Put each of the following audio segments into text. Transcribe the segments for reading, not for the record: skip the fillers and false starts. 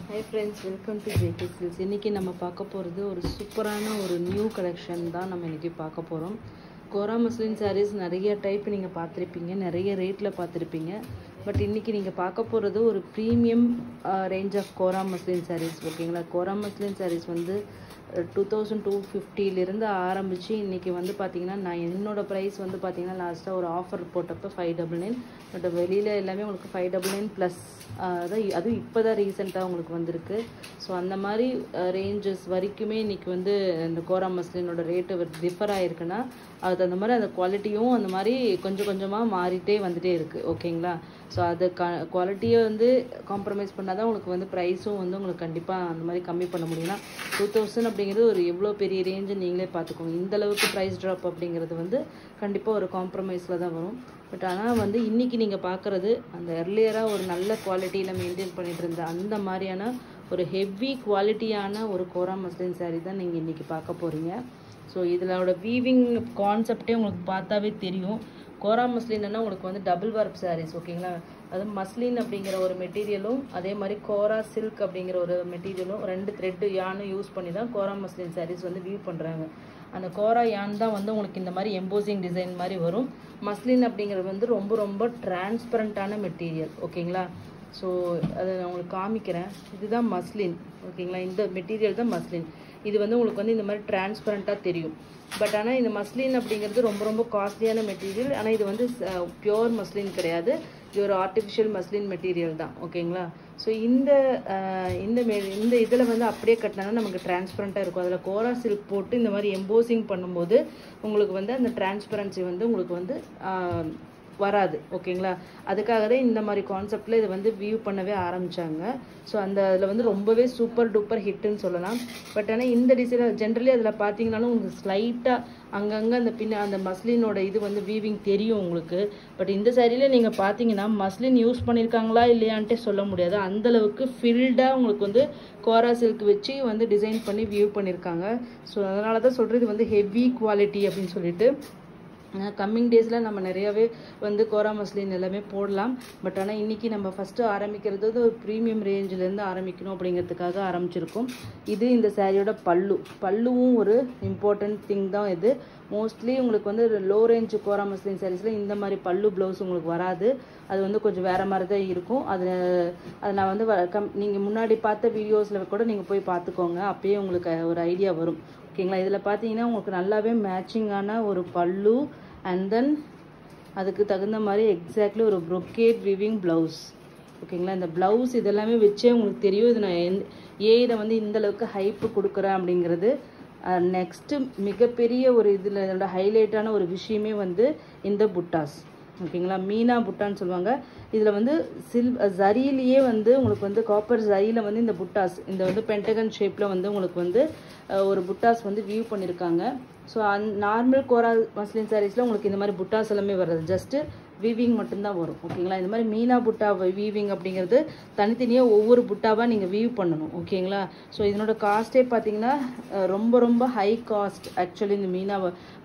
Hi friends, welcome to JK Silks. இன்னைக்கு நம்ம பார்க்க போகிறது ஒரு சூப்பரான ஒரு நியூ கலெக்ஷன் தான் நம்ம இன்னைக்கு பார்க்க போகிறோம். கோரா மஸ்லின் சாரீஸ் நிறைய டைப் நீங்கள் பார்த்துருப்பீங்க, நிறைய ரேட்டில் பார்த்துருப்பீங்க. பட் இன்றைக்கி நீங்கள் பார்க்க போகிறது ஒரு premium range of Kora muslin saris. ஓகேங்களா, கோரா மஸ்லின் சாரீஸ் வந்து 2250 ஆரம்பித்து இன்றைக்கி வந்து பார்த்திங்கன்னா நான் என்னோடய ப்ரைஸ் வந்து பார்த்திங்கன்னா லாஸ்ட்டாக ஒரு ஆஃபர் போட்டப்போ 599. பட் வெளியில் எல்லாமே உங்களுக்கு 599 ப்ளஸ் அதுவும் இப்போ தான் ரீசெண்டாக உங்களுக்கு வந்திருக்கு. ஸோ அந்த மாதிரி ரேஞ்சஸ் வரைக்குமே இன்றைக்கி வந்து இந்த கோரா மஸ்லினோட ரேட்டு டிஃபர் ஆகிருக்குன்னா அது அந்த மாதிரி அந்த குவாலிட்டியும் அந்த மாதிரி கொஞ்சம் கொஞ்சமாக மாறிட்டே வந்துகிட்டே இருக்குது. ஓகேங்களா, ஸோ அது குவாலிட்டியை வந்து காம்ப்ரமைஸ் பண்ணால் தான் உங்களுக்கு வந்து ப்ரைஸும் வந்து உங்களுக்கு கண்டிப்பாக அந்த மாதிரி கம்மி பண்ண முடியும்னா 2000 அப்படிங்கிறது ஒரு எவ்வளோ பெரிய ரேஞ்சு நீங்களே பார்த்துக்கோங்க. இந்தளவுக்கு ப்ரைஸ் ட்ராப் அப்படிங்கிறது வந்து கண்டிப்பாக ஒரு காம்ப்ரமைஸில் தான் வரும். பட் ஆனால் வந்து இன்றைக்கி நீங்கள் பார்க்குறது அந்த எர்லியராக ஒரு நல்ல குவாலிட்டியில் மெயின்டைன் பண்ணிகிட்டு இருந்த அந்த மாதிரியான ஒரு ஹெவி குவாலிட்டியான ஒரு கோரா மஸ்லின் சாரீ தான் நீங்கள் இன்றைக்கி பார்க்க போகிறீங்க. ஸோ இதோட வீவிங் கான்செப்டே உங்களுக்கு பார்த்தாவே தெரியும். கோரா மஸ்லின்னா உங்களுக்கு வந்து டபுள் வார்ப் சாரீஸ். ஓகேங்களா, அது மஸ்லின் அப்படிங்கிற ஒரு மெட்டீரியலும் அதே மாதிரி கோரா சில்க் அப்படிங்கிற ஒரு மெட்டீரியலும் 2 த்ரெட்டு யானும் யூஸ் பண்ணி தான் கோரா மஸ்லின் சாரீஸ் வந்து வியூ பண்ணுறாங்க. அந்த கோரா யான் தான் வந்து உங்களுக்கு இந்த மாதிரி எம்போசிங் டிசைன் மாதிரி வரும். மஸ்லின் அப்படிங்கிறது வந்து ரொம்ப ரொம்ப டிரான்ஸ்பரண்ட்டான மெட்டீரியல். ஓகேங்களா, ஸோ அதை நான் உங்களுக்கு காமிக்கிறேன். இதுதான் மஸ்லின். ஓகேங்களா, இந்த மெட்டீரியல் தான் மஸ்லின். இது வந்து உங்களுக்கு வந்து இந்த மாதிரி டிரான்ஸ்பரண்ட்டாக தெரியும். பட் ஆனால் இந்த மஸ்லின் அப்படிங்கிறது ரொம்ப ரொம்ப காஸ்ட்லியான மெட்டீரியல். ஆனால் இது வந்து பியோர் மஸ்லின் கிடையாது, இது ஒரு ஆர்டிஃபிஷியல் மஸ்லின் மெட்டீரியல் தான். ஓகேங்களா, ஸோ இந்த இதில் வந்து அப்படியே கட்டினா நமக்கு டிரான்ஸ்பரண்ட்டாக இருக்கும். அதில் கோரா சில்க் போட்டு இந்த மாதிரி எம்போசிங் பண்ணும்போது உங்களுக்கு வந்து அந்த டிரான்ஸ்பரன்சி வந்து உங்களுக்கு வந்து வராது. ஓகேங்களா, அதுக்காக தான் இந்த மாதிரி கான்செப்டில் இதை வந்து வியூ பண்ணவே ஆரம்பித்தாங்க. ஸோ அந்த அதில் வந்து ரொம்பவே சூப்பர் டூப்பர் ஹிட்டுன்னு சொல்லலாம். பட் ஆனால் இந்த டிசைன் ஜென்ரலி அதில் பார்த்தீங்கன்னாலும் உங்களுக்கு ஸ்லைட்டாக அங்கங்கே அந்த மஸ்லினோட இது வந்து வீவிங் தெரியும் உங்களுக்கு. பட் இந்த சாரியில் நீங்கள் பார்த்தீங்கன்னா மஸ்லின் யூஸ் பண்ணியிருக்காங்களா இல்லையான்ட்டே சொல்ல முடியாது. அந்தளவுக்கு ஃபில்டாக உங்களுக்கு வந்து கோரா சில்க் வச்சு வந்து டிசைன் பண்ணி வியூ பண்ணியிருக்காங்க. ஸோ அதனால தான் சொல்கிறது வந்து ஹெவி குவாலிட்டி அப்படின்னு சொல்லிட்டு. கம்மிங் டேஸில் நம்ம நிறையாவே வந்து கோரா மஸ்லின் எல்லாமே போடலாம். பட் ஆனால் இன்றைக்கி நம்ம ஃபஸ்ட்டு ஆரம்பிக்கிறது ஒரு ப்ரீமியம் ரேஞ்சிலேருந்து ஆரம்பிக்கணும் அப்படிங்கிறதுக்காக ஆரம்பிச்சிருக்கோம். இது இந்த சாரியோட பல்லுவும் ஒரு இம்பார்ட்டன்ட் திங் தான். இது மோஸ்ட்லி உங்களுக்கு வந்து லோ ரேஞ்சு கோரா மஸ்லின் சாரீஸில் இந்த மாதிரி பல்லு ப்ளவுஸ் உங்களுக்கு வராது. அது வந்து கொஞ்சம் வேறு மாதிரி தான் இருக்கும். அது நான் வந்து நீங்கள் முன்னாடி பார்த்த வீடியோஸில் கூட நீங்கள் போய் பார்த்துக்கோங்க, அப்பயே உங்களுக்கு ஒரு ஐடியா வரும். ஓகேங்களா, இதில் பார்த்தீங்கன்னா உங்களுக்கு நல்லாவே மேட்சிங்கான ஒரு பல்லு அண்ட் தென் அதுக்கு தகுந்த மாதிரி எக்ஸாக்ட்லி ஒரு ப்ரொக்கேட் வீவிங் ப்ளவுஸ். ஓகேங்களா, இந்த ப்ளவுஸ் இதெல்லாமே வச்சே உங்களுக்கு தெரியும் இது நான் இதை வந்து இந்தளவுக்கு ஹைப்பு கொடுக்குறேன் அப்படிங்கிறது. நெக்ஸ்ட்டு மிகப்பெரிய ஒரு இதில் இதோட ஹைலைட்டான ஒரு விஷயமே வந்து இந்த புட்டாஸ். ஓகேங்களா, மீனா புட்டான்னு சொல்லுவாங்க. இதில் வந்து ஜரியிலேயே வந்து உங்களுக்கு வந்து காப்பர் ஜரியில் வந்து இந்த புட்டாஸ் இந்த வந்து பென்டகன் ஷேப்பில் வந்து உங்களுக்கு வந்து ஒரு புட்டாஸ் வந்து வியூ பண்ணியிருக்காங்க. ஸோ நார்மல் கோரா மஸ்லின் சாரீஸில் உங்களுக்கு இந்த மாதிரி புட்டாஸ் எல்லாமே வர்றது ஜஸ்ட்டு வீவிங் மட்டும்தான் வரும். ஓகேங்களா, இந்த மாதிரி மீனா புட்டா வீவிங் அப்படிங்கிறது தனித்தனியாக ஒவ்வொரு புட்டாவாக நீங்கள் வீவ் பண்ணணும். ஓகேங்களா, ஸோ இதனோட காஸ்ட்டே பார்த்தீங்கன்னா ரொம்ப ரொம்ப ஹை காஸ்ட் ஆக்சுவலி இந்த மீனா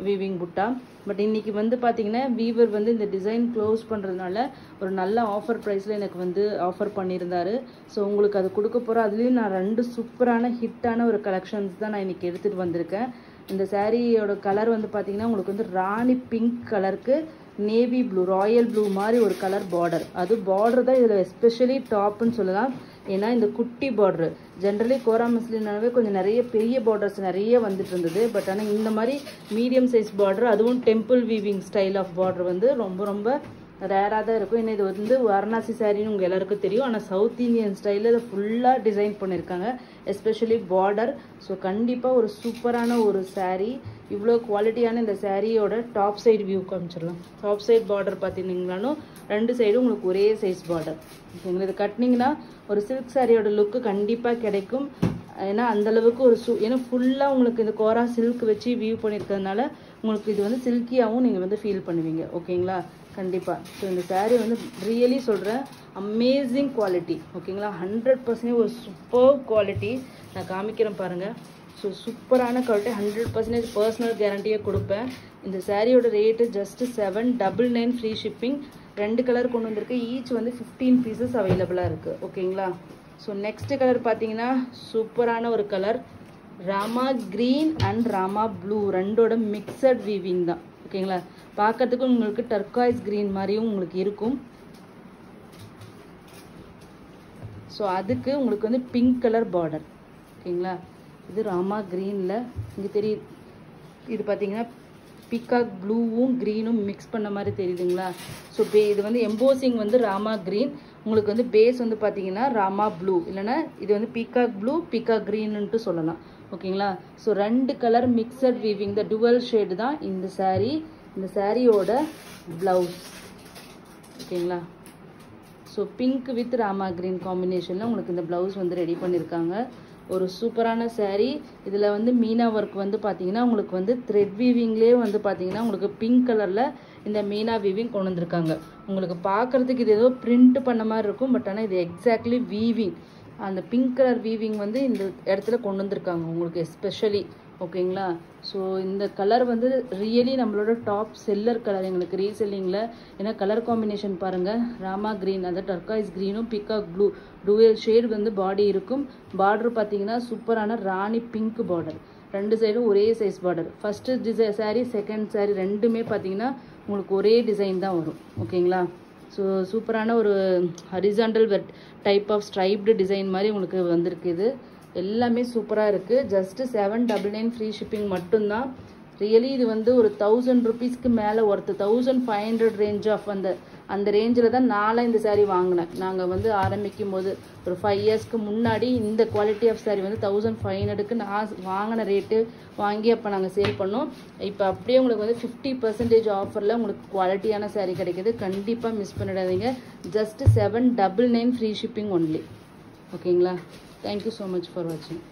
வீவிங் புட்டா. பட் இன்றைக்கி வந்து பார்த்தீங்கன்னா வீவர் வந்து இந்த டிசைன் க்ளோஸ் பண்ணுறதுனால ஒரு நல்ல ஆஃபர் ப்ரைஸில் எனக்கு வந்து ஆஃபர் பண்ணியிருந்தார். ஸோ உங்களுக்கு அது கொடுக்க போகிறோம். அதுலேயும் நான் 2 சூப்பரான ஹிட்டான ஒரு கலெக்ஷன்ஸ் தான் நான் இன்றைக்கி எடுத்துகிட்டு வந்திருக்கேன். இந்த சாரியோட கலர் வந்து பார்த்தீங்கன்னா உங்களுக்கு வந்து ராணி பிங்க் கலருக்கு நேவி ப்ளூ ராயல் ப்ளூ மாதிரி ஒரு கலர் பார்டர். அது பார்டர் தான் இதில் எஸ்பெஷலி டாப்னு சொல்லலாம். ஏன்னா இந்த குட்டி பார்டரு ஜென்ரலி கோரா மஸ்லினாவே கொஞ்சம் நிறைய பெரிய பார்டர்ஸ் நிறைய வந்துட்டு இருந்தது. பட் ஆனால் இந்த மாதிரி மீடியம் சைஸ் பார்டர், அதுவும் temple weaving style of border வந்து ரொம்ப ரொம்ப ரேராக தான் இருக்கும். ஏன்னா இது வந்து வாரணாசி சாரின்னு உங்கள் எல்லாருக்கும் தெரியும். ஆனால் சவுத் இந்தியன் ஸ்டைலில் இதை ஃபுல்லாக டிசைன் பண்ணியிருக்காங்க, எஸ்பெஷலி பார்டர். ஸோ கண்டிப்பாக ஒரு சூப்பரான ஒரு சாரீ. இவ்வளோ குவாலிட்டியான இந்த சாரியோட டாப் சைடு வியூ காமிச்சிடலாம். டாப் சைடு பார்டர் பார்த்தீங்கன்னாலும் 2 சைடும் உங்களுக்கு ஒரே சைஸ் பார்டர். ஓகேங்களா, இது கட்டினீங்கன்னா ஒரு சில்க் சாரியோட லுக்கு கண்டிப்பாக கிடைக்கும். ஏன்னா அந்தளவுக்கு ஒரு ஏன்னா ஃபுல்லாக உங்களுக்கு இந்த கோரா சில்க் வச்சு வியூ பண்ணியிருக்கிறதுனால உங்களுக்கு இது வந்து சில்கியாகவும் நீங்கள் வந்து ஃபீல் பண்ணுவீங்க. ஓகேங்களா, கண்டிப்பாக. ஸோ இந்த சாரீ வந்து ரியலி சொல்கிறேன் அமேசிங் குவாலிட்டி. ஓகேங்களா, 100% ஒரு சூப்பர் குவாலிட்டி. நான் காமிக்கிறேன் பாருங்கள். ஸோ சூப்பரான குவாலிட்டி, 100% பர்சனல் கேரண்டியே கொடுப்பேன். இந்த சாரியோட rate just 799 free shipping. 2 colour கொண்டு வந்திருக்கு. ஈச் வந்து 15 பீசஸ் அவைலபிளாக இருக்குது. ஓகேங்களா, ஸோ நெக்ஸ்ட் கலர் பார்த்தீங்கன்னா சூப்பரான ஒரு colour, Rama green and Rama blue ரெண்டோட மிக்சட் வீவிங் தான். ஓகேங்களா, பார்க்கறதுக்கு உங்களுக்கு டர்காய்ஸ் க்ரீன் மாதிரியும் உங்களுக்கு இருக்கும். ஸோ அதுக்கு உங்களுக்கு வந்து பிங்க் கலர் பார்டர். ஓகேங்களா, இது ராமா க்ரீனில் இங்கே தெரியுது, இது பார்த்தீங்கன்னா பீகாக் ப்ளூவும் க்ரீனும் மிக்ஸ் பண்ண மாதிரி தெரியுதுங்களா. ஸோ இது வந்து எம்போசிங் வந்து ராமா க்ரீன், உங்களுக்கு வந்து பேஸ் வந்து பார்த்தீங்கன்னா ராமா ப்ளூ, இல்லைன்னா இது வந்து பீகாக் ப்ளூ பீகாக் க்ரீன்னுட்டு சொல்லலாம். ஓகேங்களா, ஸோ ரெண்டு கலர் மிக்சட் வீவிங் த டுவல் ஷேடு தான் இந்த சாரீ. இந்த சாரியோட ப்ளவுஸ். ஓகேங்களா, so pink with Rama green காம்பினேஷனில் உங்களுக்கு இந்த ப்ளவுஸ் வந்து ரெடி பண்ணியிருக்காங்க. ஒரு சூப்பரான சாரீ. இதில் வந்து மீனா ஒர்க் வந்து பார்த்தீங்கன்னா உங்களுக்கு வந்து த்ரெட் வீவிங்லேயே வந்து பார்த்தீங்கன்னா உங்களுக்கு பிங்க் கலரில் இந்த மீனா வீவிங் கொண்டு வந்திருக்காங்க. உங்களுக்கு பார்க்குறதுக்கு இது ஏதோ பிரிண்ட் பண்ண மாதிரி இருக்கும், பட் ஆனால் இது எக்ஸாக்ட்லி வீவிங். அந்த பிங்க் கலர் வீவிங் வந்து இந்த இடத்துல கொண்டு வந்திருக்காங்க உங்களுக்கு எஸ்பெஷலி. ஓகேங்களா, ஸோ இந்த கலர் வந்து ரியலி நம்மளோட டாப் செல்லர் கலர் எங்களுக்கு ரீசெல்லிங்கில். ஏன்னா கலர் காம்பினேஷன் பாருங்கள், ராமா க்ரீன் அந்த டர்காய்ஸ் க்ரீனும் பீகாக் ப்ளூ டூவல் ஷேட் வந்து பாடி இருக்கும். பார்டர் பார்த்தீங்கன்னா சூப்பரான ராணி பிங்க் பார்டர், ரெண்டு சைடும் ஒரே size border. First sari second sari ரெண்டுமே பார்த்தீங்கன்னா உங்களுக்கு ஒரே டிசைன் தான் வரும். ஓகேங்களா, ஸோ சூப்பரான ஒரு horizontal type of striped design மாதிரி உங்களுக்கு வந்திருக்கு. இது எல்லாமே சூப்பராக இருக்குது. ஜஸ்ட்டு 799 ஃப்ரீ ஷிப்பிங் மட்டும்தான். ரியலி இது வந்து ஒரு 1000 ருபீஸ்க்கு மேலே ஒர்த்து, 1500 ரேஞ்ச் ஆஃப் அந்த ரேஞ்சில் தான் நானும் இந்த சாரீ வாங்கினேன். நாங்கள் வந்து ஆரம்பிக்கும் போது ஒரு 5 இயர்ஸ்க்கு முன்னாடி இந்த குவாலிட்டி ஆஃப் சாரீ வந்து 1500க்கு நான் வாங்கின ரேட்டு வாங்கி அப்போ நாங்கள் சேல் பண்ணோம். இப்போ அப்படியே உங்களுக்கு வந்து 50% ஆஃபரில் உங்களுக்கு குவாலிட்டியான சாரீ கிடைக்கிது. கண்டிப்பாக மிஸ் பண்ணிடாதீங்க. Just 799 free shipping only. ஓகேங்களா, தேங்க்யூ ஸோ மச் ஃபார் வாட்சிங்.